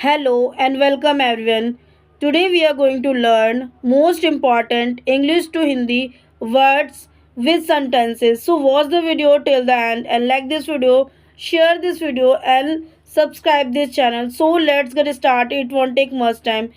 Hello and welcome everyone. Today we are going to learn most important English to Hindi words with sentences. So watch the video till the end and like this video, share this video and subscribe this channel. So let's get started. It won't take much time.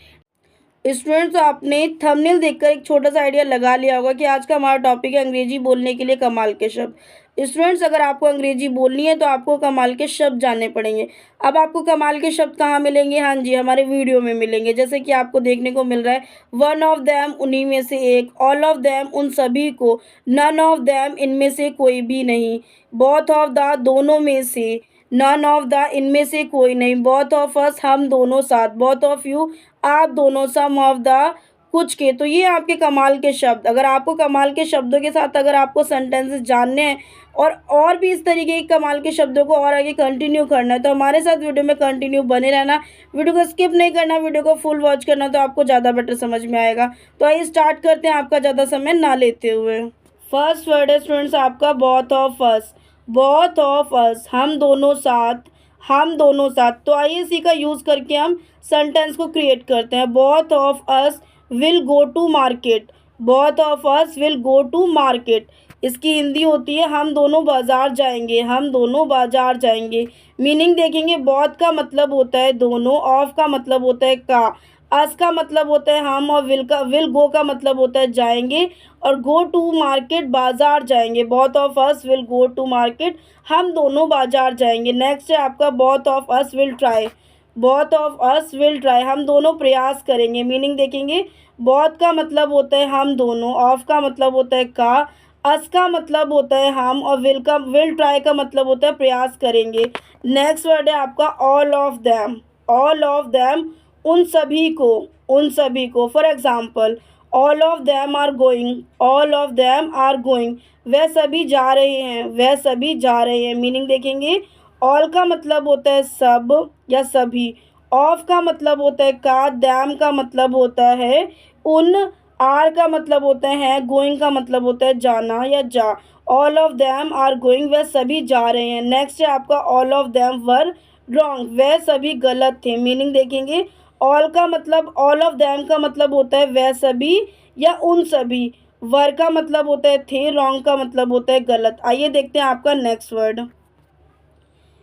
Students आपने thumbnail देखकर एक छोटा सा idea लगा लिया होगा कि आज का हमारा टॉपिक है अंग्रेजी बोलने के लिए कमाल के शब्द। स्टूडेंट्स अगर आपको अंग्रेजी बोलनी है तो आपको कमाल के शब्द जानने पड़ेंगे। अब आपको कमाल के शब्द कहाँ मिलेंगे? हाँ जी, हमारे वीडियो में मिलेंगे। जैसे कि आपको देखने को मिल रहा है वन ऑफ दैम, उन्हीं में से एक, ऑल ऑफ दैम, उन सभी को, नन ऑफ दैम, इनमें से कोई भी नहीं, बोथ ऑफ द, दोनों में से, नन ऑफ द, इनमें से कोई नहीं, बोथ ऑफ अस, हम दोनों साथ, बोथ ऑफ यू, आप दोनों, सम ऑफ द, कुछ के। तो ये आपके कमाल के शब्द। अगर आपको कमाल के शब्दों के साथ अगर आपको सेंटेंसेस जानने हैं और भी इस तरीके के कमाल के शब्दों को और आगे कंटिन्यू करना है तो हमारे साथ वीडियो में कंटिन्यू बने रहना। वीडियो को स्किप नहीं करना, वीडियो को फुल वॉच करना, तो आपको ज़्यादा बेटर समझ में आएगा। तो आइए स्टार्ट करते हैं आपका ज़्यादा समय ना लेते हुए। फर्स्ट वर्ड है स्टूडेंट्स आपका both of us. Both of अस, हम दोनों साथ, हम दोनों साथ। तो आइए इसी का यूज़ करके हम सेंटेंस को क्रिएट करते हैं। Both of us will go to market. Both of us will go to market, इसकी हिंदी होती है हम दोनों बाज़ार जाएंगे, हम दोनों बाज़ार जाएंगे। मीनिंग देखेंगे, बोथ का मतलब होता है दोनों, ऑफ का मतलब होता है का, अस का मतलब होता है हम, और विल गो का मतलब होता है जाएंगे, और गो टू मार्केट, बाज़ार जाएंगे। Both of us will go to market, हम दोनों बाज़ार जाएंगे। नेक्स्ट है आपका both of us will try. Both of us will try, हम दोनों प्रयास करेंगे। मीनिंग देखेंगे, बोथ का मतलब होता है हम दोनों, ऑफ का मतलब होता है का, अस का मतलब होता है हम, और विल ट्राई का मतलब होता है प्रयास करेंगे। नेक्स्ट वर्ड है आपका all of them. All of them, उन सभी को, उन सभी को। For example, all of them are going, all of them are going, वह सभी जा रहे हैं, वह सभी जा रहे हैं। मीनिंग देखेंगे, ऑल का मतलब होता है सब या सभी, ऑफ का मतलब होता है का, दैम का मतलब होता है उन, आर का मतलब होता है, गोइंग का मतलब होता है जाना या जा। All of them are going, वह सभी जा रहे हैं। नेक्स्ट है आपका all of them were wrong, वह सभी गलत थे। मीनिंग देखेंगे, ऑल का मतलब, ऑल ऑफ दैम का मतलब होता है वह सभी या उन सभी, वर का मतलब होता है थे, रॉन्ग का मतलब होता है गलत। आइए देखते हैं आपका नेक्स्ट वर्ड।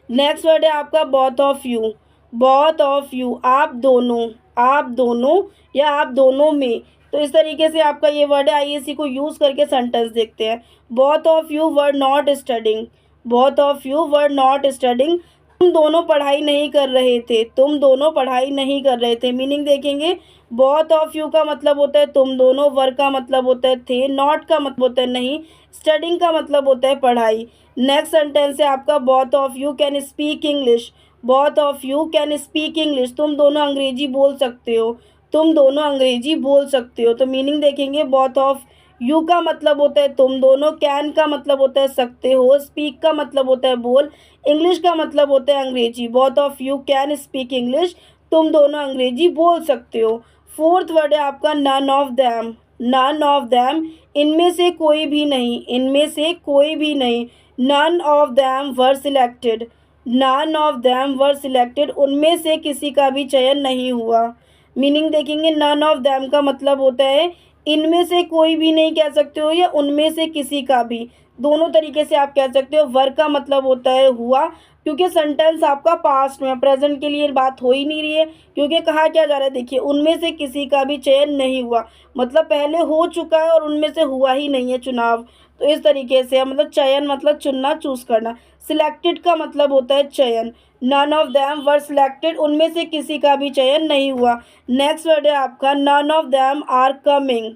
नेक्स्ट वर्ड है आपका both of you. Both of you, आप दोनों, आप दोनों या आप दोनों में। तो इस तरीके से आपका ये वर्ड है। आइए इसी को यूज़ करके सेंटेंस देखते हैं। Both of you were not studying. Both of you were not studying, तुम दोनों पढ़ाई नहीं कर रहे थे, तुम दोनों पढ़ाई नहीं कर रहे थे। मीनिंग देखेंगे, बोथ ऑफ यू का मतलब होता है तुम दोनों, वर का मतलब होता है थे, नॉट का मतलब होता है नहीं, स्टडिंग का मतलब होता है पढ़ाई। नेक्स्ट सेंटेंस है आपका both of you can speak English. Both of you can speak English, तुम दोनों अंग्रेजी बोल सकते हो, तुम दोनों अंग्रेजी बोल सकते हो। तो मीनिंग देखेंगे, बोथ ऑफ यू का मतलब होता है तुम दोनों, कैन का मतलब होता है सकते हो, स्पीक का मतलब होता है बोल, इंग्लिश का मतलब होता है अंग्रेजी। Both of you can speak English, तुम दोनों अंग्रेजी बोल सकते हो। फोर्थ वर्ड है आपका none of them. None of them, इनमें से कोई भी नहीं, इनमें से कोई भी नहीं। None of them were selected. None of them were selected, उनमें से किसी का भी चयन नहीं हुआ। मीनिंग देखेंगे, नन ऑफ दैम का मतलब होता है इनमें से कोई भी नहीं कह सकते हो या उनमें से किसी का भी, दोनों तरीके से आप कह सकते हो। वर का मतलब होता है हुआ, क्योंकि सेंटेंस आपका पास्ट में, प्रेजेंट के लिए बात हो ही नहीं रही है, क्योंकि कहा क्या जा रहा है, देखिए उनमें से किसी का भी चयन नहीं हुआ, मतलब पहले हो चुका है और उनमें से हुआ ही नहीं है चुनाव। तो इस तरीके से मतलब चयन मतलब चुनना, चूज करना। सिलेक्टेड का मतलब होता है चयन। None of them were selected, उनमें से किसी का भी चयन नहीं हुआ। नेक्स्ट वर्ड है आपका none of them are coming.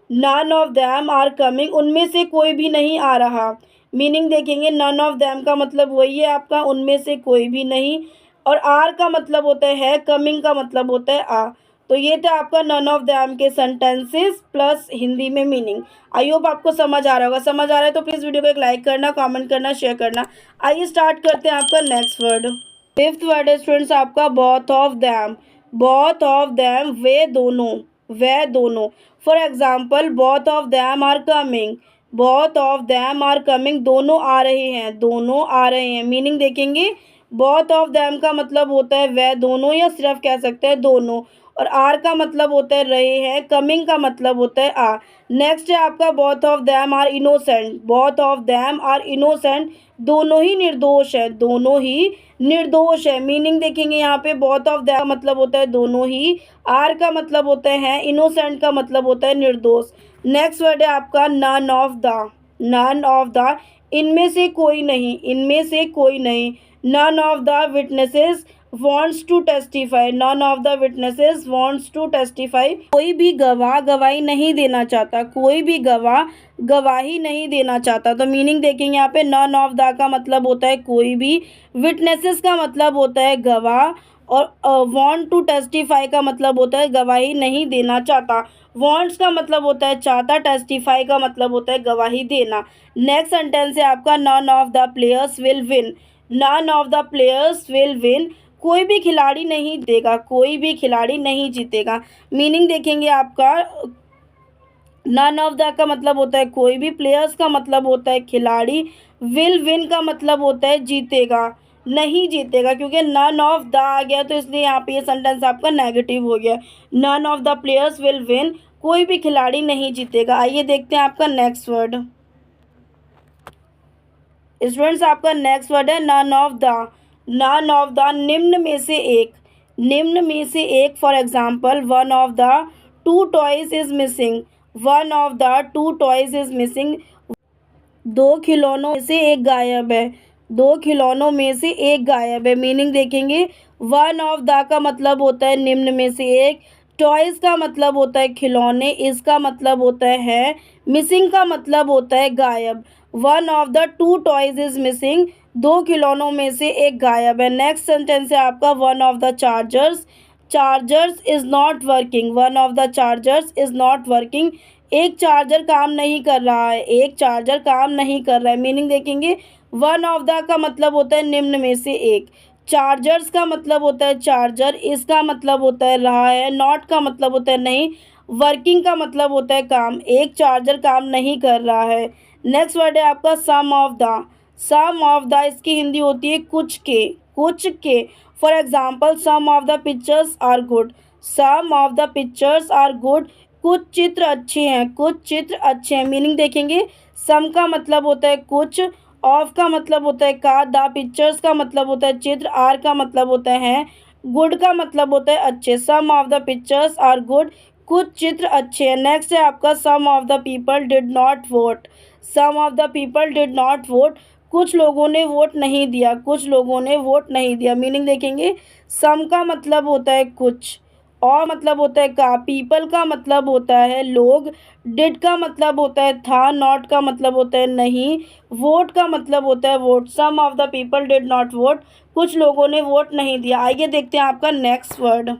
None of them are coming, उनमें से कोई भी नहीं आ रहा। मीनिंग देखेंगे, नन ऑफ दैम का मतलब वही है आपका उनमें से कोई भी नहीं, और आर का मतलब होता है, कमिंग का मतलब होता है आ। तो ये था आपका नन ऑफ दैम के सेंटेंसेस प्लस हिंदी में मीनिंग। आई होप आपको समझ आ रहा होगा। समझ आ रहा है तो प्लीज़ वीडियो को एक लाइक करना, कमेंट करना, शेयर करना। आइए स्टार्ट करते हैं आपका नेक्स्ट वर्ड। फिफ्थ वर्ड है स्टूडेंट्स आपका both of them. Both of them, वे दोनों, वे दोनों। For example, both of them are coming. Both of them are coming, दोनों आ रहे हैं, दोनों आ रहे हैं। मीनिंग देखेंगे, बोथ ऑफ देम का मतलब होता है वह दोनों, या सिर्फ कह सकते हैं दोनों। और आर का मतलब होता है रहे हैं। कमिंग का मतलब होता है आ। नेक्स्ट है आपका both of them are innocent. Both of them are innocent, दोनों ही निर्दोष है, दोनों ही निर्दोष है। मीनिंग देखेंगे यहाँ पे बोथ ऑफ देम का मतलब होता है दोनों ही, आर का मतलब होता है इनोसेंट का मतलब होता है निर्दोष। नेक्स्ट वर्ड है आपका none of the. None of the, इनमें से कोई नहीं, इनमें से कोई नहीं। None of the witnesses wants to testify। none of the witnesses wants to testify, कोई भी गवाह गवाही नहीं देना चाहता, कोई भी गवाह गवाही नहीं देना चाहता। तो मीनिंग देखेंगे यहाँ पे none of the का मतलब होता है कोई भी, witnesses का मतलब होता है गवाह, और want to testify का मतलब होता है गवाही नहीं देना चाहता। wants का मतलब होता है चाहता, testify का मतलब होता है गवाही देना। नेक्स्ट सेंटेंस है आपका none of the players will win। none of the players will win, कोई भी खिलाड़ी नहीं देगा, कोई भी खिलाड़ी नहीं जीतेगा। मीनिंग देखेंगे आपका नन ऑफ द का मतलब होता है कोई भी, प्लेयर्स का मतलब होता है खिलाड़ी, विल विन का मतलब होता है जीतेगा, नहीं जीतेगा, क्योंकि नन ऑफ द आ गया तो इसलिए यहाँ पे ये सेंटेंस आपका नेगेटिव हो गया। None of the players will win, कोई भी खिलाड़ी नहीं जीतेगा। आइए देखते हैं आपका नेक्स्ट वर्ड। स्टूडेंट्स आपका नेक्स्ट वर्ड है none of the. None of the, निम्न में से एक, निम्न में से एक। For example one of the two toys is missing. One of the two toys is missing, दो खिलौनों में से एक गायब है, दो खिलौनों में से एक गायब है। मीनिंग देखेंगे वन ऑफ द का मतलब होता है निम्न में से एक, टॉयज का मतलब होता है खिलौने, इसका मतलब होता है, मिसिंग का मतलब होता है गायब। One of the two toys is missing, दो खिलौनों में से एक गायब है। नेक्स्ट सेंटेंस है आपका one of the chargers. Chargers is not working. One of the chargers is not working, एक चार्जर काम नहीं कर रहा है, एक चार्जर काम नहीं कर रहा है। मीनिंग देखेंगे वन ऑफ द का मतलब होता है निम्न में से एक, चार्जर्स का मतलब होता है चार्जर, इसका मतलब होता है रहा है, नॉट का मतलब होता है नहीं, वर्किंग का मतलब होता है काम, एक चार्जर काम नहीं कर रहा है। नेक्स्ट वर्ड है आपका some of the. Some of the इसकी हिंदी होती है कुछ के, कुछ के। For example some of the pictures are good. Some of the pictures are good, कुछ चित्र अच्छे हैं, कुछ चित्र अच्छे हैं। मीनिंग देखेंगे सम का मतलब होता है कुछ, ऑफ का मतलब होता है का, द पिक्चर्स का मतलब होता है चित्र, आर का मतलब होता है, गुड का मतलब होता है अच्छे। Some of the pictures are good, कुछ चित्र अच्छे हैं। नेक्स्ट है आपका some of the people did not vote. Some of the people did not vote, कुछ लोगों ने वोट नहीं दिया, कुछ लोगों ने वोट नहीं दिया। मीनिंग देखेंगे सम का मतलब होता है कुछ, और मतलब होता है का, पीपल का मतलब होता है लोग, डिड का मतलब होता है था, नॉट का मतलब होता है नहीं, वोट का मतलब होता है vote. Some of the people did not vote, कुछ लोगों ने वोट नहीं दिया। आइए देखते हैं आपका नेक्स्ट वर्ड।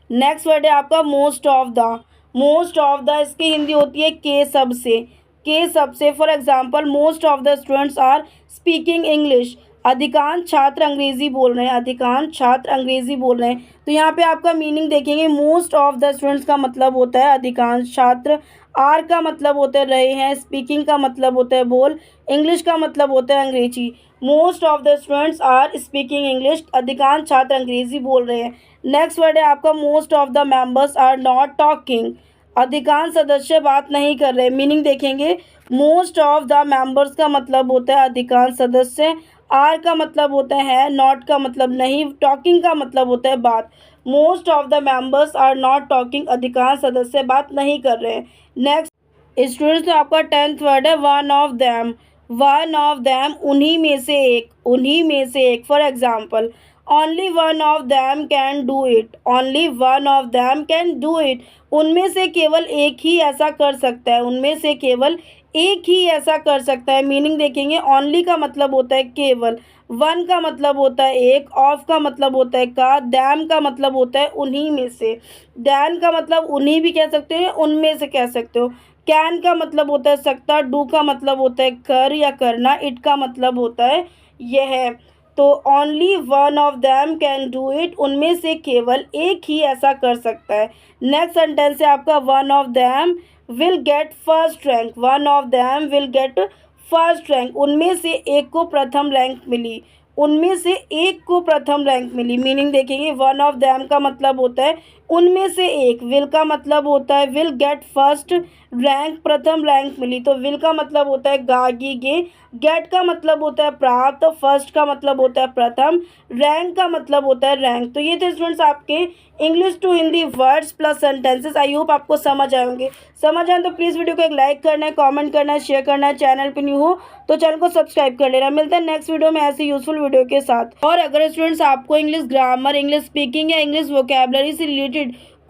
नेक्स्ट वर्ड है आपका most of the. Most of the इसकी हिंदी होती है के सबसे, के सबसे। For example most of the students are speaking English. अधिकांश छात्र अंग्रेज़ी बोल रहे हैं, अधिकांश छात्र अंग्रेज़ी बोल रहे हैं। तो यहाँ पे आपका मीनिंग देखेंगे मोस्ट ऑफ द स्टूडेंट्स का मतलब होता है अधिकांश छात्र, आर का मतलब होता है रहे हैं, स्पीकिंग का मतलब होता है बोल, इंग्लिश का मतलब होता है अंग्रेजी। Most of the students are speaking English, अधिकांश छात्र अंग्रेज़ी बोल रहे हैं। नेक्स्ट वर्ड है आपका most of the members are not talking. अधिकांश सदस्य बात नहीं कर रहे। मीनिंग देखेंगे मोस्ट ऑफ द मेंबर्स का मतलब होता है अधिकांश सदस्य, आर का मतलब होता है, नॉट का मतलब नहीं, टॉकिंग का मतलब होता है बात। Most of the members are not talking, अधिकांश सदस्य बात नहीं कर रहे हैं। नेक्स्ट स्टूडेंट्स, तो आपका 10th वर्ड है one of them. One of them, उन्हीं में से एक, उन्हीं में से एक। For example only one of them can do it. Only one of them can do it, उनमें से केवल एक ही ऐसा कर सकता है, उनमें से केवल एक ही ऐसा कर सकता है। मीनिंग देखेंगे ओनली का मतलब होता है केवल, वन का मतलब होता है एक, ऑफ का मतलब होता है का, दैम का मतलब होता है उन्हीं में से। दैन का मतलब उन्हीं भी कह सकते हैं, उनमें से कह सकते हो। कैन का मतलब होता है सकता, डू का मतलब होता है कर या करना, इट का मतलब होता है यह। तो only one of them can do it, उनमें से केवल एक ही ऐसा कर सकता है। नेक्स्ट सेंटेंस है आपका one of them will get first rank. One of them will get first rank, उनमें से एक को प्रथम रैंक मिली, उनमें से एक को प्रथम रैंक मिली। मीनिंग देखेंगे, वन ऑफ देम का मतलब होता है उनमें से एक, विल का मतलब होता है विल गेट फर्स्ट रैंक, प्रथम रैंक मिली। तो विल का मतलब होता है गे, गेट का मतलब होता है प्राप्त, तो फर्स्ट का मतलब होता है प्रथम, रैंक का मतलब होता है रैंक। तो ये थे स्टूडेंट्स आपके English to Hindi words plus sentences. I hope आपको समझ आए होंगे। समझ आए तो प्लीज़ वीडियो को एक लाइक करना है, कमेंट करना है, शेयर करना है। चैनल पर न्यू हो तो चैनल को सब्सक्राइब कर लेना। मिलता है नेक्स्ट वीडियो में ऐसे यूजफुल वीडियो के साथ। और अगर स्टूडेंट्स आपको इंग्लिश ग्रामर, इंग्लिश स्पीकिंग या इंग्लिश वोकैबलरी से रिलेटेड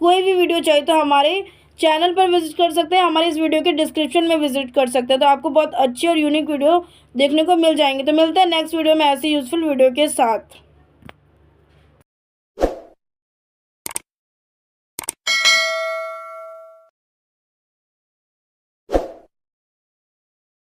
कोई भी वीडियो चाहिए तो हमारे चैनल पर विजिट कर सकते हैं, हमारे इस वीडियो के डिस्क्रिप्शन में विजिट कर सकते हैं। तो आपको बहुत अच्छी और यूनिक वीडियो देखने को मिल जाएंगे। तो मिलते हैं नेक्स्ट वीडियो में ऐसी यूजफुल वीडियो के साथ।